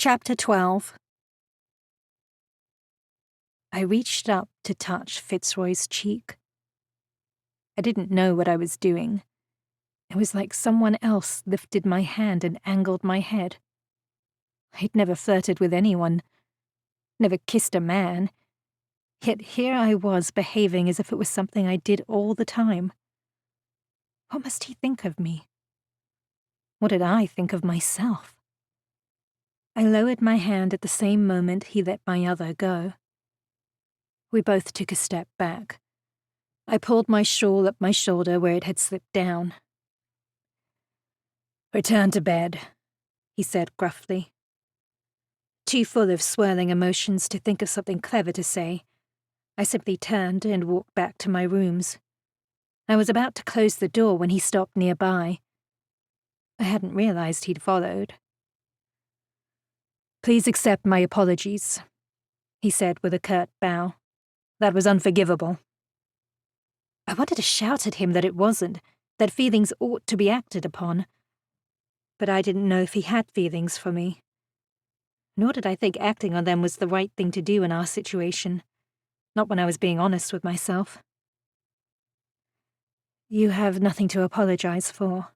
Chapter 12. I reached up to touch Fitzroy's cheek. I didn't know what I was doing. It was like someone else lifted my hand and angled my head. I'd never flirted with anyone, never kissed a man, yet here I was behaving as if it was something I did all the time. What must he think of me? What did I think of myself? I lowered my hand at the same moment he let my other go. We both took a step back. I pulled my shawl up my shoulder where it had slipped down. "Return to bed," he said gruffly. Too full of swirling emotions to think of something clever to say, I simply turned and walked back to my rooms. I was about to close the door when he stopped nearby. I hadn't realized he'd followed. "Please accept my apologies," he said with a curt bow. "That was unforgivable." I wanted to shout at him that it wasn't, that feelings ought to be acted upon. But I didn't know if he had feelings for me. Nor did I think acting on them was the right thing to do in our situation, not when I was being honest with myself. "You have nothing to apologize for,"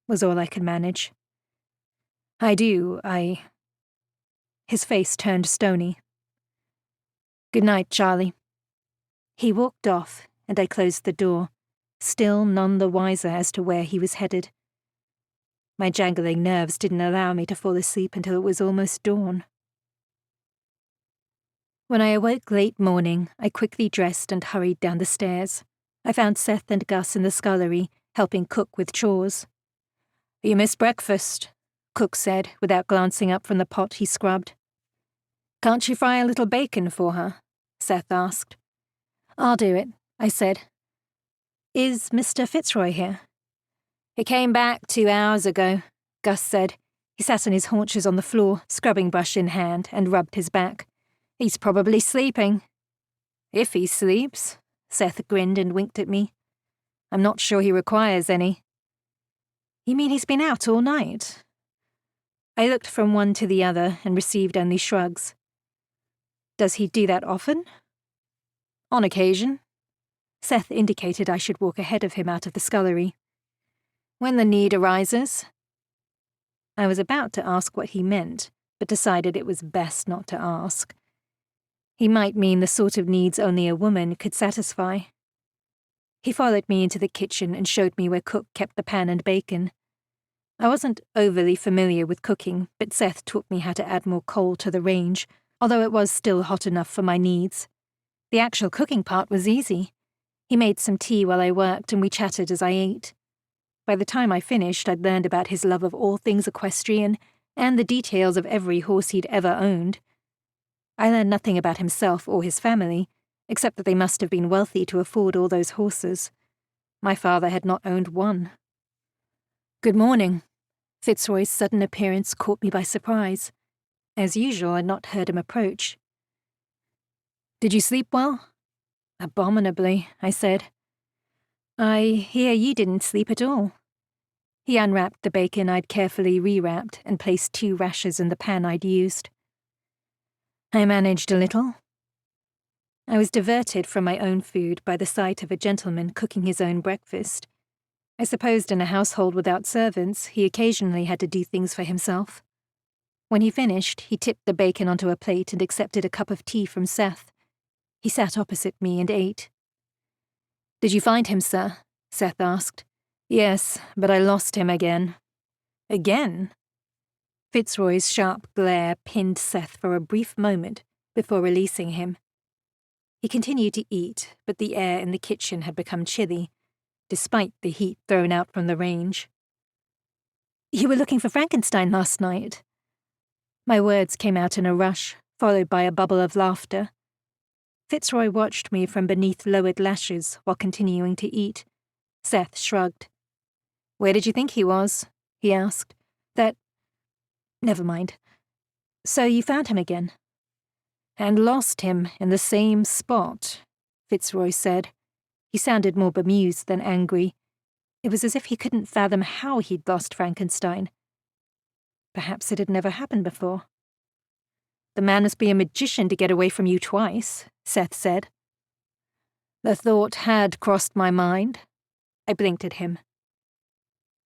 was all I could manage. "I do, His face turned stony. "Good night, Charlie." He walked off, and I closed the door, still none the wiser as to where he was headed. My jangling nerves didn't allow me to fall asleep until it was almost dawn. When I awoke late morning, I quickly dressed and hurried down the stairs. I found Seth and Gus in the scullery, helping cook with chores. "You missed breakfast," Cook said, without glancing up from the pot he scrubbed. "Can't you fry a little bacon for her?" Seth asked. "I'll do it," I said. "Is Mr. Fitzroy here?" "He came back 2 hours ago," Gus said. He sat on his haunches on the floor, scrubbing brush in hand, and rubbed his back. "He's probably sleeping." "If he sleeps," Seth grinned and winked at me. "I'm not sure he requires any." "You mean he's been out all night?" I looked from one to the other and received only shrugs. "Does he do that often?" "On occasion." Seth indicated I should walk ahead of him out of the scullery. "When the need arises." I was about to ask what he meant, but decided it was best not to ask. He might mean the sort of needs only a woman could satisfy. He followed me into the kitchen and showed me where Cook kept the pan and bacon. I wasn't overly familiar with cooking, but Seth taught me how to add more coal to the range, although it was still hot enough for my needs. The actual cooking part was easy. He made some tea while I worked, and we chatted as I ate. By the time I finished, I'd learned about his love of all things equestrian and the details of every horse he'd ever owned. I learned nothing about himself or his family, except that they must have been wealthy to afford all those horses. My father had not owned one. "Good morning." Fitzroy's sudden appearance caught me by surprise. As usual, I'd not heard him approach. "Did you sleep well?" "Abominably," I said. "I hear you didn't sleep at all." He unwrapped the bacon I'd carefully rewrapped and placed 2 rashers in the pan I'd used. "I managed a little." I was diverted from my own food by the sight of a gentleman cooking his own breakfast. I supposed in a household without servants, he occasionally had to do things for himself. When he finished, he tipped the bacon onto a plate and accepted a cup of tea from Seth. He sat opposite me and ate. "Did you find him, sir?" Seth asked. "Yes, but I lost him again." "Again?" Fitzroy's sharp glare pinned Seth for a brief moment before releasing him. He continued to eat, but the air in the kitchen had become chilly, despite the heat thrown out from the range. "You were looking for Frankenstein last night." My words came out in a rush, followed by a bubble of laughter. Fitzroy watched me from beneath lowered lashes while continuing to eat. Seth shrugged. "Where did you think he was?" he asked. Never mind. "So you found him again?" "And lost him in the same spot," Fitzroy said. He sounded more bemused than angry. It was as if he couldn't fathom how he'd lost Frankenstein. Perhaps it had never happened before. The man must be a magician to get away from you twice, Seth said. The thought had crossed my mind. I blinked at him.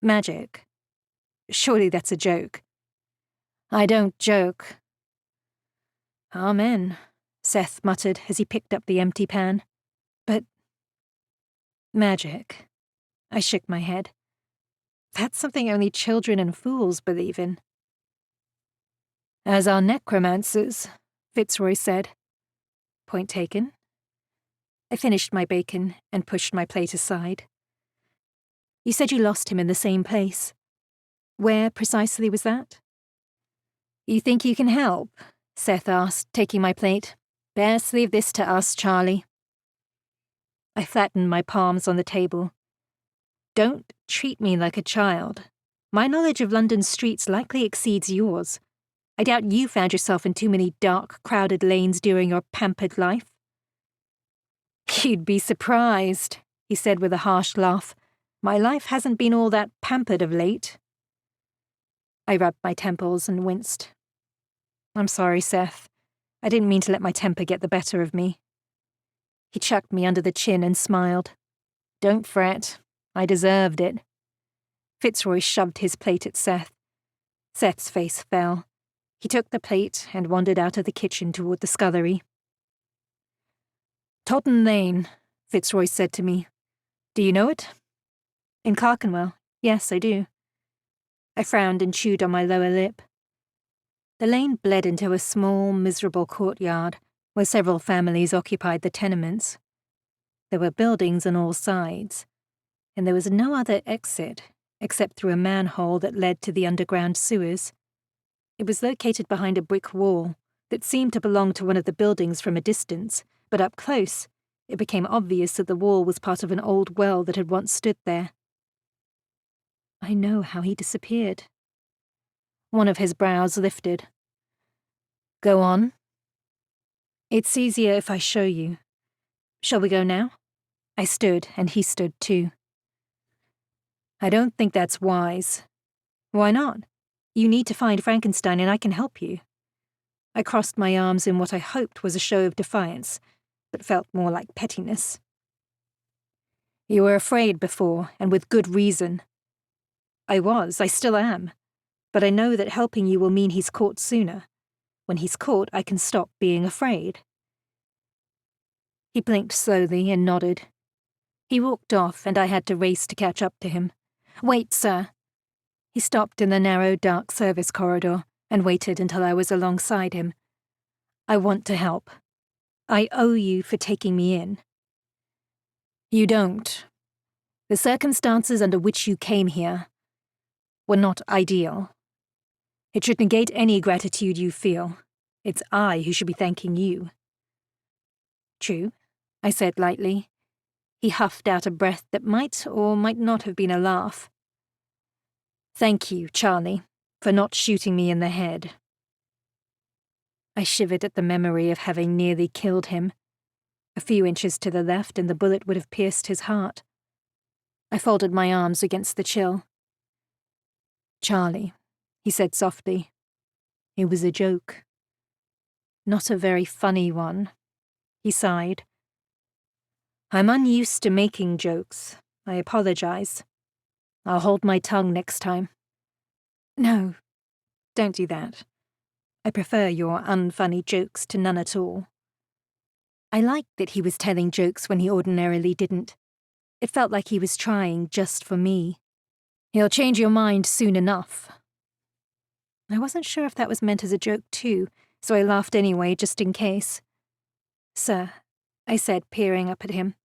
Magic? Surely that's a joke. I don't joke. Amen, Seth muttered as he picked up the empty pan. But magic. I shook my head. That's something only children and fools believe in. As are necromancers, Fitzroy said. Point taken. I finished my bacon and pushed my plate aside. You said you lost him in the same place. Where precisely was that? You think you can help? Seth asked, taking my plate. Best leave this to us, Charlie. I flattened my palms on the table. Don't treat me like a child. My knowledge of London's streets likely exceeds yours. I doubt you found yourself in too many dark, crowded lanes during your pampered life. You'd be surprised, he said with a harsh laugh. My life hasn't been all that pampered of late. I rubbed my temples and winced. I'm sorry, Seth. I didn't mean to let my temper get the better of me. He chucked me under the chin and smiled. Don't fret. I deserved it. Fitzroy shoved his plate at Seth. Seth's face fell. He took the plate and wandered out of the kitchen toward the scullery. Totten Lane, Fitzroy said to me. Do you know it? In Clerkenwell. Yes, I do. I frowned and chewed on my lower lip. The lane bled into a small, miserable courtyard where several families occupied the tenements. There were buildings on all sides, and there was no other exit except through a manhole that led to the underground sewers. It was located behind a brick wall that seemed to belong to one of the buildings from a distance, but up close, it became obvious that the wall was part of an old well that had once stood there. I know how he disappeared. One of his brows lifted. Go on. It's easier if I show you. Shall we go now? I stood, and he stood too. I don't think that's wise. Why not? You need to find Frankenstein and I can help you. I crossed my arms in what I hoped was a show of defiance, but felt more like pettiness. You were afraid before, and with good reason. I still am. But I know that helping you will mean he's caught sooner. When he's caught, I can stop being afraid. He blinked slowly and nodded. He walked off, and I had to race to catch up to him. Wait, sir. He stopped in the narrow, dark service corridor and waited until I was alongside him. I want to help. I owe you for taking me in. You don't. The circumstances under which you came here were not ideal. It should negate any gratitude you feel. It's I who should be thanking you. True, I said lightly. He huffed out a breath that might or might not have been a laugh. Thank you, Charlie, for not shooting me in the head. I shivered at the memory of having nearly killed him. A few inches to the left and the bullet would have pierced his heart. I folded my arms against the chill. Charlie, he said softly. It was a joke. Not a very funny one. He sighed. I'm unused to making jokes. I apologize. I'll hold my tongue next time. No, don't do that. I prefer your unfunny jokes to none at all. I liked that he was telling jokes when he ordinarily didn't. It felt like he was trying just for me. He'll change your mind soon enough. I wasn't sure if that was meant as a joke too, so I laughed anyway, just in case. Sir, I said, peering up at him.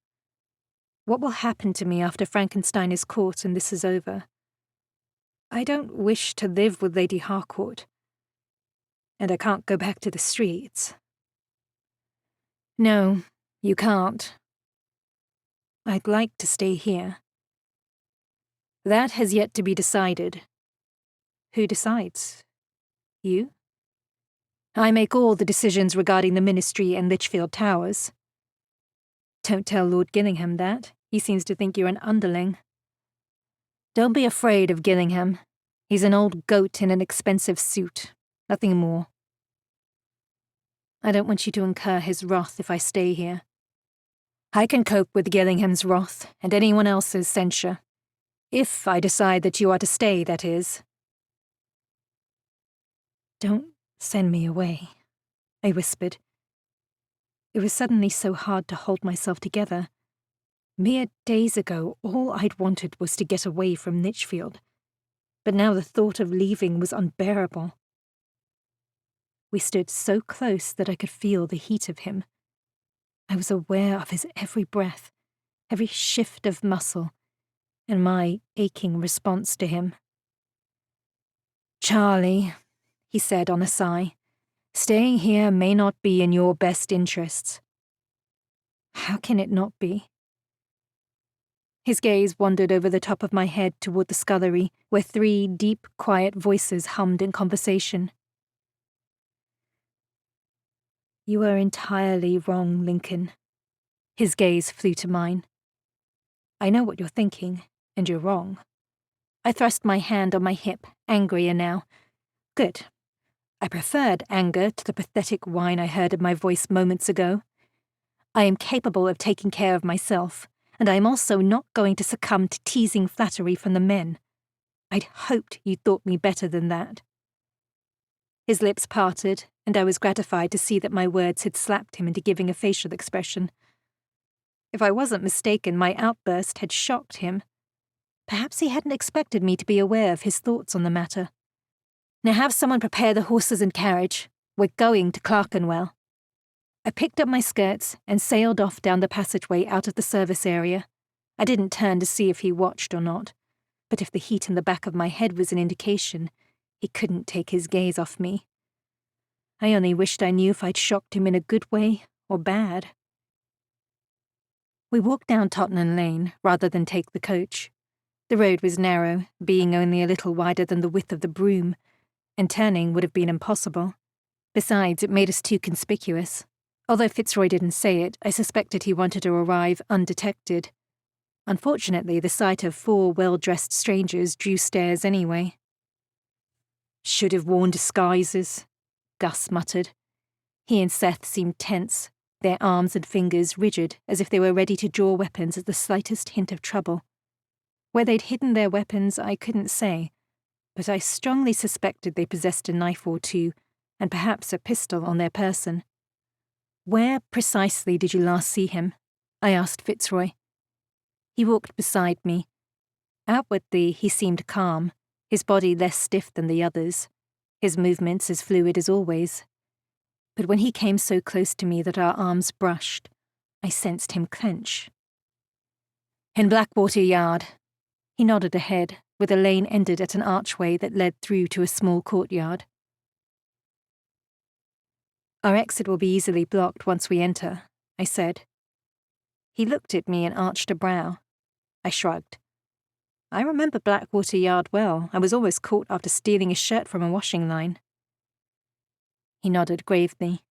What will happen to me after Frankenstein is caught and this is over? I don't wish to live with Lady Harcourt. And I can't go back to the streets. No, you can't. I'd like to stay here. That has yet to be decided. Who decides? You? I make all the decisions regarding the Ministry and Lichfield Towers. Don't tell Lord Gillingham that. He seems to think you're an underling. Don't be afraid of Gillingham. He's an old goat in an expensive suit. Nothing more. I don't want you to incur his wrath if I stay here. I can cope with Gillingham's wrath and anyone else's censure. If I decide that you are to stay, that is. Don't send me away, I whispered. It was suddenly so hard to hold myself together. Mere days ago, all I'd wanted was to get away from Litchfield, but now the thought of leaving was unbearable. We stood so close that I could feel the heat of him. I was aware of his every breath, every shift of muscle, and my aching response to him. "Charlie," he said on a sigh, "staying here may not be in your best interests." How can it not be? His gaze wandered over the top of my head toward the scullery, where 3 deep, quiet voices hummed in conversation. "You are entirely wrong, Lincoln." His gaze flew to mine. "I know what you're thinking, and you're wrong." I thrust my hand on my hip, angrier now. Good. I preferred anger to the pathetic whine I heard in my voice moments ago. I am capable of taking care of myself, and I am also not going to succumb to teasing flattery from the men. I'd hoped you thought me better than that. His lips parted, and I was gratified to see that my words had slapped him into giving a facial expression. If I wasn't mistaken, my outburst had shocked him. Perhaps he hadn't expected me to be aware of his thoughts on the matter. "Now have someone prepare the horses and carriage. We're going to Clerkenwell." I picked up my skirts and sailed off down the passageway out of the service area. I didn't turn to see if he watched or not, but if the heat in the back of my head was an indication, he couldn't take his gaze off me. I only wished I knew if I'd shocked him in a good way or bad. We walked down Tottenham Lane rather than take the coach. The road was narrow, being only a little wider than the width of the broom, and turning would have been impossible. Besides, it made us too conspicuous. Although Fitzroy didn't say it, I suspected he wanted to arrive undetected. Unfortunately, the sight of 4 well-dressed strangers drew stares anyway. "Should have worn disguises," Gus muttered. He and Seth seemed tense, their arms and fingers rigid as if they were ready to draw weapons at the slightest hint of trouble. Where they'd hidden their weapons, I couldn't say, but I strongly suspected they possessed a knife or 2, and perhaps a pistol on their person. "Where precisely did you last see him?" I asked Fitzroy. He walked beside me. Outwardly, he seemed calm, his body less stiff than the others, his movements as fluid as always. But when he came so close to me that our arms brushed, I sensed him clench. "In Blackwater Yard." He nodded ahead, where the lane ended at an archway that led through to a small courtyard. "Our exit will be easily blocked once we enter," I said. He looked at me and arched a brow. I shrugged. "I remember Blackwater Yard well. I was always caught after stealing a shirt from a washing line." He nodded gravely.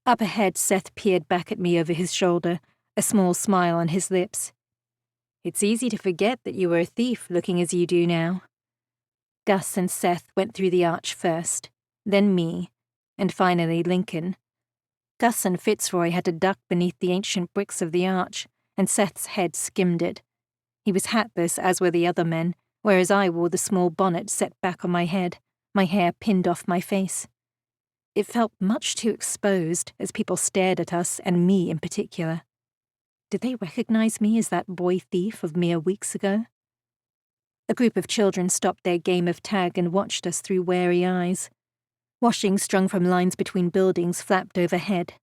Up ahead, Seth peered back at me over his shoulder, a small smile on his lips. "It's easy to forget that you were a thief looking as you do now." Gus and Seth went through the arch first, then me, and finally Lincoln. Gus and Fitzroy had to duck beneath the ancient bricks of the arch, and Seth's head skimmed it. He was hatless, as were the other men, whereas I wore the small bonnet set back on my head, my hair pinned off my face. It felt much too exposed as people stared at us, and me in particular. Did they recognize me as that boy thief of mere weeks ago? A group of children stopped their game of tag and watched us through wary eyes. Washing strung from lines between buildings flapped overhead.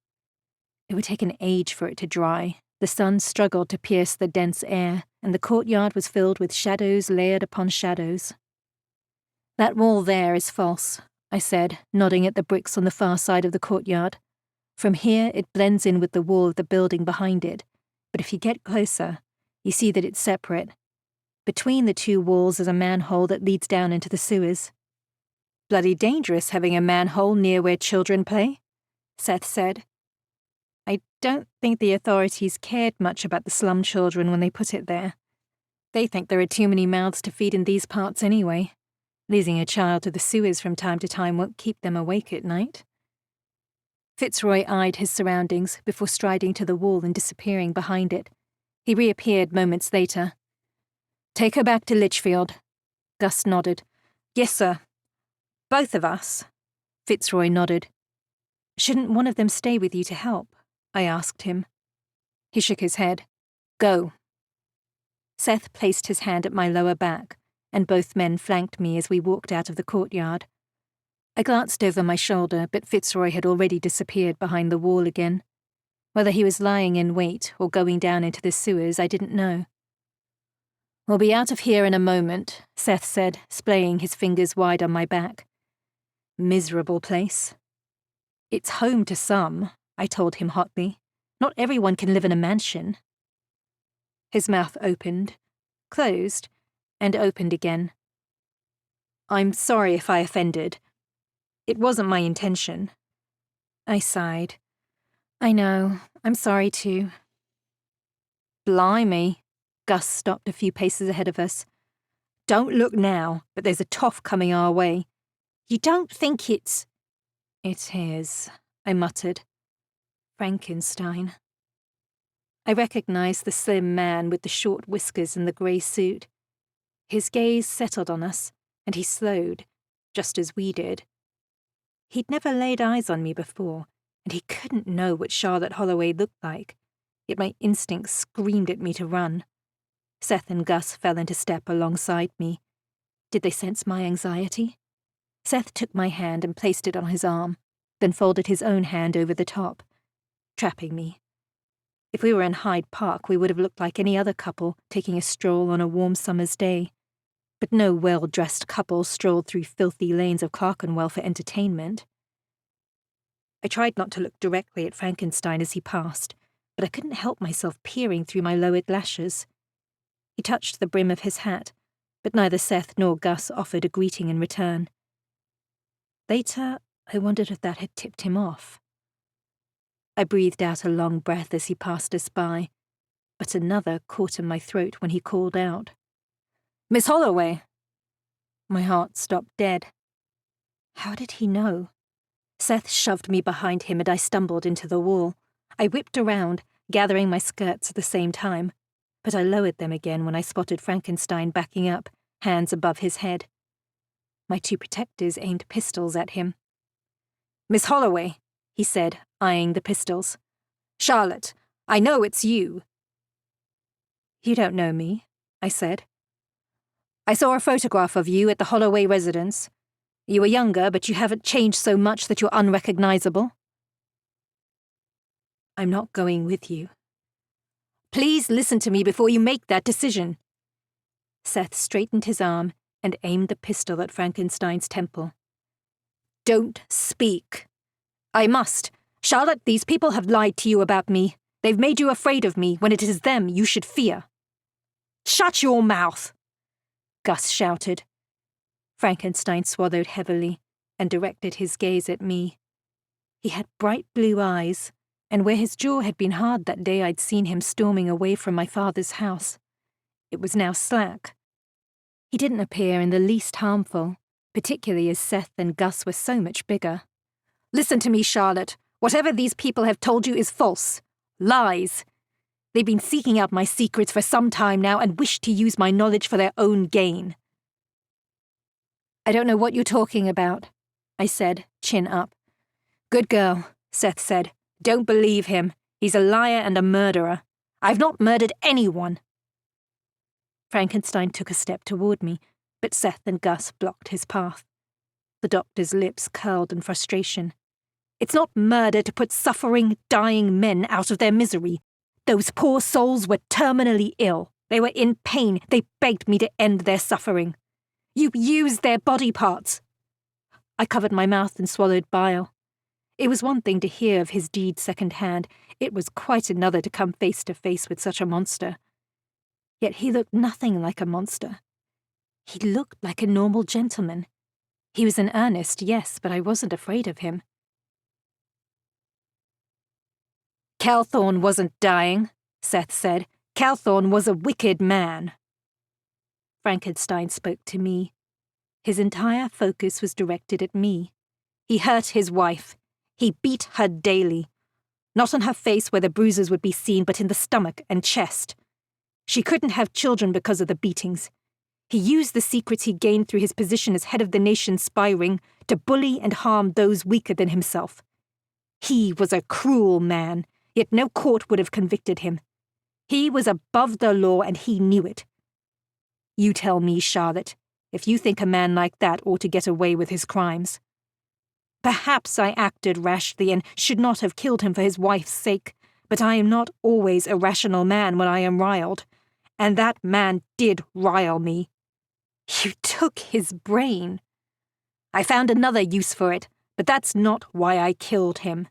It would take an age for it to dry. The sun struggled to pierce the dense air, and the courtyard was filled with shadows layered upon shadows. "That wall there is false," I said, nodding at the bricks on the far side of the courtyard. "From here it blends in with the wall of the building behind it, but if you get closer, you see that it's separate. Between the 2 walls is a manhole that leads down into the sewers." "Bloody dangerous having a manhole near where children play," Seth said. "I don't think the authorities cared much about the slum children when they put it there. They think there are too many mouths to feed in these parts anyway. Losing a child to the sewers from time to time won't keep them awake at night." Fitzroy eyed his surroundings before striding to the wall and disappearing behind it. He reappeared moments later. "Take her back to Litchfield." Gus nodded. "Yes, sir." "Both of us?" Fitzroy nodded. "Shouldn't one of them stay with you to help?" I asked him. He shook his head. "Go." Seth placed his hand at my lower back, and both men flanked me as we walked out of the courtyard. I glanced over my shoulder, but Fitzroy had already disappeared behind the wall again. Whether he was lying in wait or going down into the sewers, I didn't know. "We'll be out of here in a moment," Seth said, splaying his fingers wide on my back. "Miserable place." "It's home to some," I told him hotly. "Not everyone can live in a mansion." His mouth opened, closed, and opened again. "I'm sorry if I offended. It wasn't my intention." I sighed. "I know. I'm sorry too." "Blimey." Gus stopped a few paces ahead of us. "Don't look now, but there's a toff coming our way. You don't think it's—" "It is," I muttered. "Frankenstein." I recognized the slim man with the short whiskers and the grey suit. His gaze settled on us, and he slowed, just as we did. He'd never laid eyes on me before, and he couldn't know what Charlotte Holloway looked like, yet my instincts screamed at me to run. Seth and Gus fell into step alongside me. Did they sense my anxiety? Seth took my hand and placed it on his arm, then folded his own hand over the top, trapping me. If we were in Hyde Park, we would have looked like any other couple taking a stroll on a warm summer's day. But no well-dressed couple strolled through filthy lanes of Clerkenwell for entertainment. I tried not to look directly at Frankenstein as he passed, but I couldn't help myself peering through my lowered lashes. He touched the brim of his hat, but neither Seth nor Gus offered a greeting in return. Later, I wondered if that had tipped him off. I breathed out a long breath as he passed us by, but another caught in my throat when he called out, "Miss Holloway!" My heart stopped dead. How did he know? Seth shoved me behind him and I stumbled into the wall. I whipped around, gathering my skirts at the same time, but I lowered them again when I spotted Frankenstein backing up, hands above his head. My two protectors aimed pistols at him. "Miss Holloway," he said, eyeing the pistols. "Charlotte, I know it's you." "You don't know me," I said. "I saw a photograph of you at the Holloway residence. You were younger, but you haven't changed so much that you're unrecognizable." "I'm not going with you." "Please listen to me before you make that decision." Seth straightened his arm and aimed the pistol at Frankenstein's temple. "Don't speak." "I must. Charlotte, these people have lied to you about me. They've made you afraid of me when it is them you should fear." "Shut your mouth!" Gus shouted. Frankenstein swallowed heavily and directed his gaze at me. He had bright blue eyes, and where his jaw had been hard that day I'd seen him storming away from my father's house, it was now slack. He didn't appear in the least harmful, particularly as Seth and Gus were so much bigger. "Listen to me, Charlotte. Whatever these people have told you is false. Lies. They've been seeking out my secrets for some time now and wish to use my knowledge for their own gain." "I don't know what you're talking about," I said, chin up. "Good girl," Seth said. "Don't believe him. He's a liar and a murderer. I've not murdered anyone." Frankenstein took a step toward me, but Seth and Gus blocked his path. The doctor's lips curled in frustration. "It's not murder to put suffering, dying men out of their misery. Those poor souls were terminally ill. They were in pain. They begged me to end their suffering. You used their body parts." I covered my mouth and swallowed bile. It was one thing to hear of his deed second-hand. It was quite another to come face to face with such a monster. Yet he looked nothing like a monster. He looked like a normal gentleman. He was in earnest, yes, but I wasn't afraid of him. "Calthorne wasn't dying," Seth said. "Calthorne was a wicked man." Frankenstein spoke to me. His entire focus was directed at me. "He hurt his wife. He beat her daily. Not on her face where the bruises would be seen, but in the stomach and chest. She couldn't have children because of the beatings. He used the secrets he gained through his position as head of the nation's spy ring to bully and harm those weaker than himself. He was a cruel man, yet no court would have convicted him. He was above the law and he knew it. You tell me, Charlotte, if you think a man like that ought to get away with his crimes. Perhaps I acted rashly and should not have killed him for his wife's sake, but I am not always a rational man when I am riled, and that man did rile me. You took his brain. I found another use for it, but that's not why I killed him.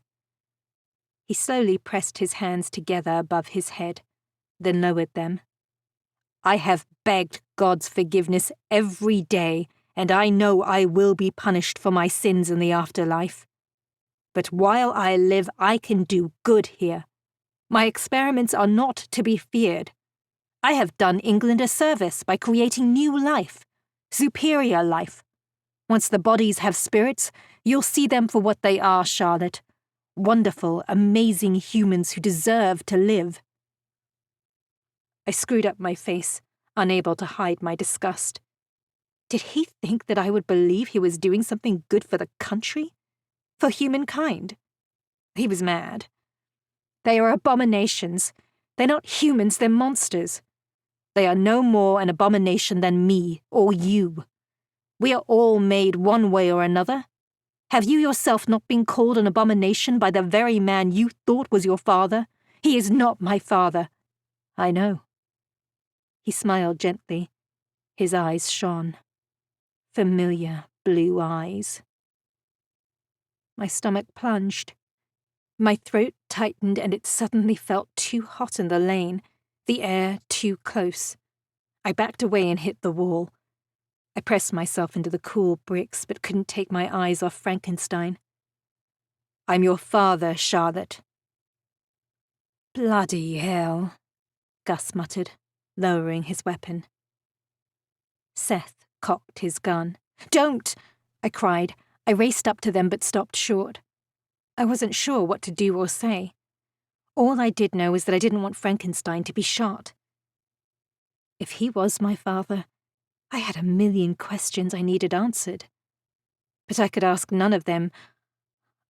He slowly pressed his hands together above his head, then lowered them. I have begged God's forgiveness every day, and I know I will be punished for my sins in the afterlife. But while I live, I can do good here. My experiments are not to be feared. I have done England a service by creating new life, superior life. Once the bodies have spirits, you'll see them for what they are, Charlotte. Wonderful, amazing humans who deserve to live. I screwed up my face, unable to hide my disgust. Did he think that I would believe he was doing something good for the country? For humankind? He was mad. They are abominations. They're not humans, they're monsters. They are no more an abomination than me or you. We are all made one way or another. Have you yourself not been called an abomination by the very man you thought was your father? He is not my father. I know. He smiled gently. His eyes shone. Familiar blue eyes. My stomach plunged. My throat tightened and it suddenly felt too hot in the lane, the air too close. I backed away and hit the wall. I pressed myself into the cool bricks but couldn't take my eyes off Frankenstein. I'm your father, Charlotte. Bloody hell, Gus muttered, lowering his weapon. Seth cocked his gun. Don't! I cried. I raced up to them but stopped short. I wasn't sure what to do or say. All I did know was that I didn't want Frankenstein to be shot. If he was my father, I had a million questions I needed answered. But I could ask none of them.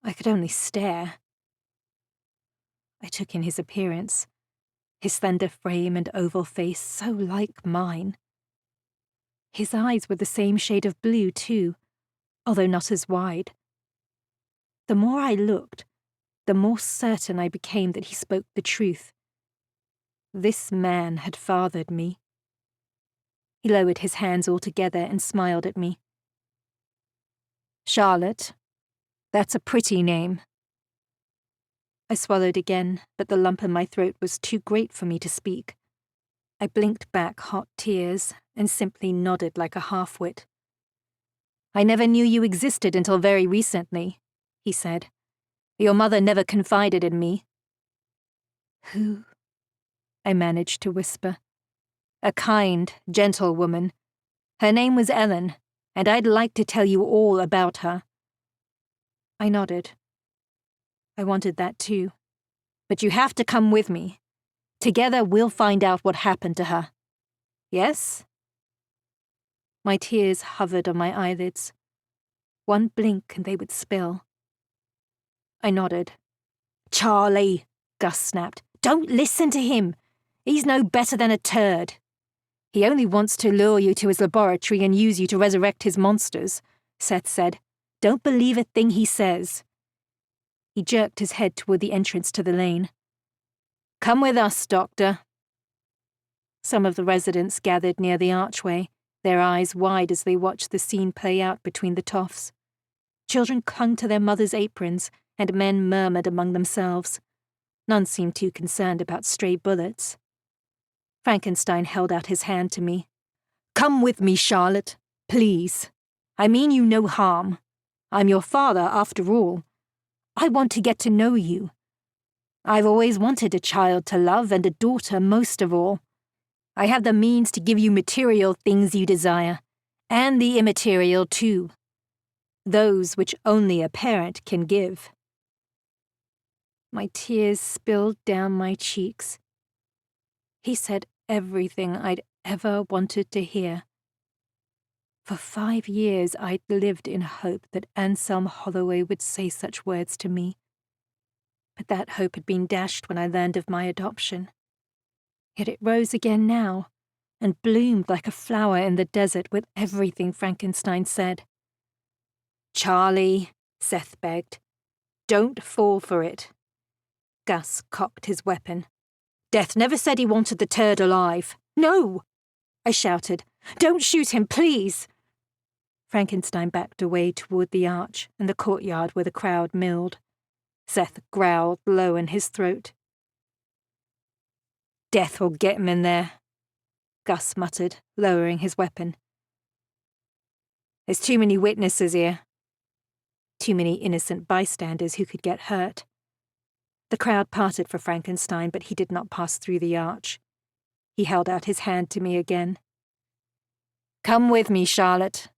I could only stare. I took in his appearance, his slender frame and oval face so like mine. His eyes were the same shade of blue, too, although not as wide. The more I looked, the more certain I became that he spoke the truth. This man had fathered me. He lowered his hands altogether and smiled at me. Charlotte, that's a pretty name. I swallowed again, but the lump in my throat was too great for me to speak. I blinked back hot tears and simply nodded like a half-wit. I never knew you existed until very recently, he said. Your mother never confided in me. Who? I managed to whisper. A kind, gentle woman. Her name was Ellen, and I'd like to tell you all about her. I nodded. I wanted that too. But you have to come with me. Together we'll find out what happened to her. Yes? My tears hovered on my eyelids. One blink and they would spill. I nodded. Charlie, Gus snapped. Don't listen to him. He's no better than a turd. He only wants to lure you to his laboratory and use you to resurrect his monsters, Seth said. Don't believe a thing he says. He jerked his head toward the entrance to the lane. Come with us, Doctor. Some of the residents gathered near the archway, their eyes wide as they watched the scene play out between the toffs. Children clung to their mothers' aprons, and men murmured among themselves. None seemed too concerned about stray bullets. Frankenstein held out his hand to me. Come with me, Charlotte, please. I mean you no harm. I'm your father, after all. I want to get to know you. I've always wanted a child to love and a daughter most of all. I have the means to give you material things you desire, and the immaterial too. Those which only a parent can give. My tears spilled down my cheeks. He said everything I'd ever wanted to hear. For 5 years I'd lived in hope that Anselm Holloway would say such words to me. But that hope had been dashed when I learned of my adoption. Yet it rose again now, and bloomed like a flower in the desert with everything Frankenstein said. "Charlie," Seth begged, "don't fall for it." Gus cocked his weapon. "Death never said he wanted the turd alive." "No!" I shouted. "Don't shoot him, please!" Frankenstein backed away toward the arch and the courtyard where the crowd milled. Seth growled low in his throat. "Death will get him in there," Gus muttered, lowering his weapon. "There's too many witnesses here." Too many innocent bystanders who could get hurt. The crowd parted for Frankenstein, but he did not pass through the arch. He held out his hand to me again. "Come with me, Charlotte."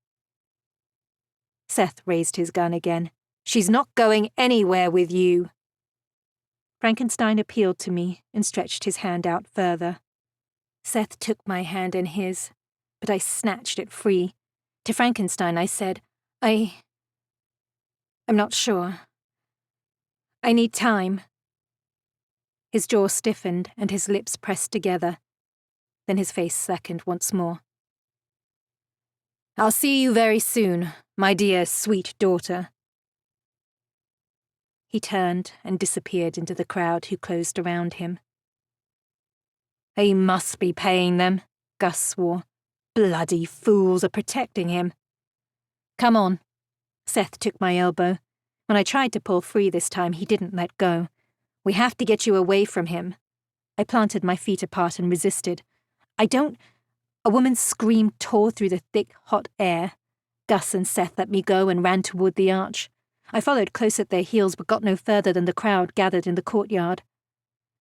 Seth raised his gun again. "She's not going anywhere with you." Frankenstein appealed to me and stretched his hand out further. Seth took my hand in his, but I snatched it free. To Frankenstein I said, I'm not sure. I need time." His jaw stiffened and his lips pressed together. Then his face slackened once more. "I'll see you very soon, my dear, sweet daughter." He turned and disappeared into the crowd who closed around him. "He must be paying them," Gus swore. "Bloody fools are protecting him." "Come on." Seth took my elbow. When I tried to pull free this time, he didn't let go. "We have to get you away from him." I planted my feet apart and resisted. "I don't—" A woman's scream tore through the thick, hot air. Gus and Seth let me go and ran toward the arch. I followed close at their heels but got no further than the crowd gathered in the courtyard.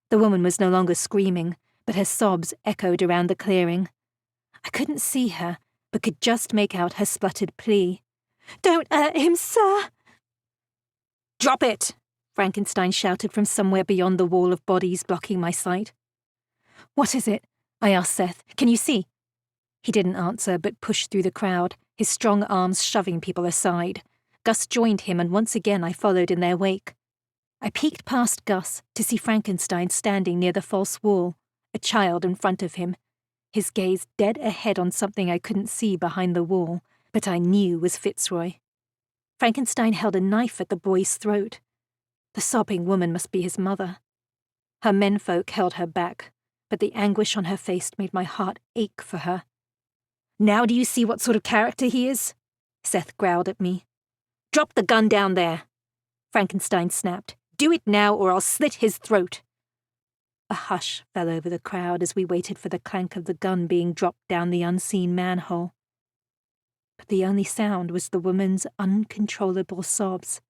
The woman was no longer screaming, but her sobs echoed around the clearing. I couldn't see her, but could just make out her spluttered plea. "Don't hurt him, sir!" "Drop it!" Frankenstein shouted from somewhere beyond the wall of bodies blocking my sight. "What is it?" I asked Seth. "Can you see?" He didn't answer, but pushed through the crowd, his strong arms shoving people aside. Gus joined him, and once again I followed in their wake. I peeked past Gus to see Frankenstein standing near the false wall, a child in front of him, his gaze dead ahead on something I couldn't see behind the wall, but I knew was Fitzroy. Frankenstein held a knife at the boy's throat. The sobbing woman must be his mother. Her menfolk held her back, but the anguish on her face made my heart ache for her. "Now do you see what sort of character he is?" Seth growled at me. "Drop the gun down there," Frankenstein snapped. "Do it now or I'll slit his throat." A hush fell over the crowd as we waited for the clank of the gun being dropped down the unseen manhole. But the only sound was the woman's uncontrollable sobs.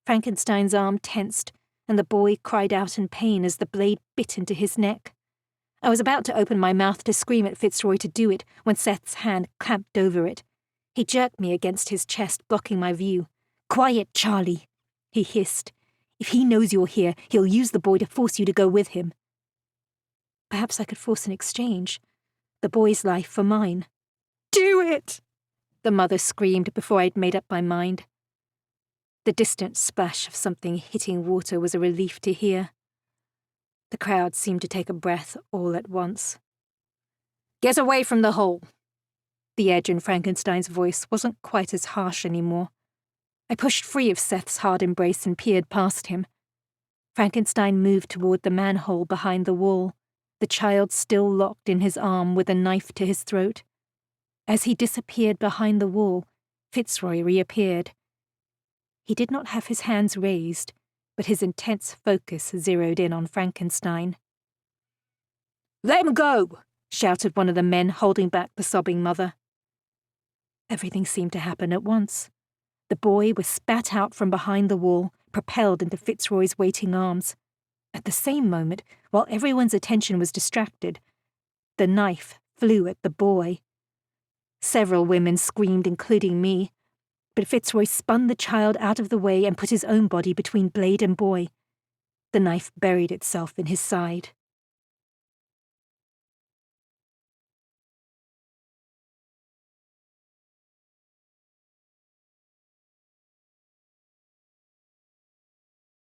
Frankenstein's arm tensed, and the boy cried out in pain as the blade bit into his neck. I was about to open my mouth to scream at Fitzroy to do it when Seth's hand clamped over it. He jerked me against his chest, blocking my view. "Quiet, Charlie," he hissed. "If he knows you're here, he'll use the boy to force you to go with him." Perhaps I could force an exchange. The boy's life for mine. "Do it!" the mother screamed before I'd made up my mind. The distant splash of something hitting water was a relief to hear. The crowd seemed to take a breath all at once. "Get away from the hole!" The edge in Frankenstein's voice wasn't quite as harsh anymore. I pushed free of Seth's hard embrace and peered past him. Frankenstein moved toward the manhole behind the wall, the child still locked in his arm with a knife to his throat. As he disappeared behind the wall, Fitzroy reappeared. He did not have his hands raised, but his intense focus zeroed in on Frankenstein. "Let him go!" shouted one of the men holding back the sobbing mother. Everything seemed to happen at once. The boy was spat out from behind the wall, propelled into Fitzroy's waiting arms. At the same moment, while everyone's attention was distracted, the knife flew at the boy. Several women screamed, including me, but Fitzroy spun the child out of the way and put his own body between blade and boy. The knife buried itself in his side.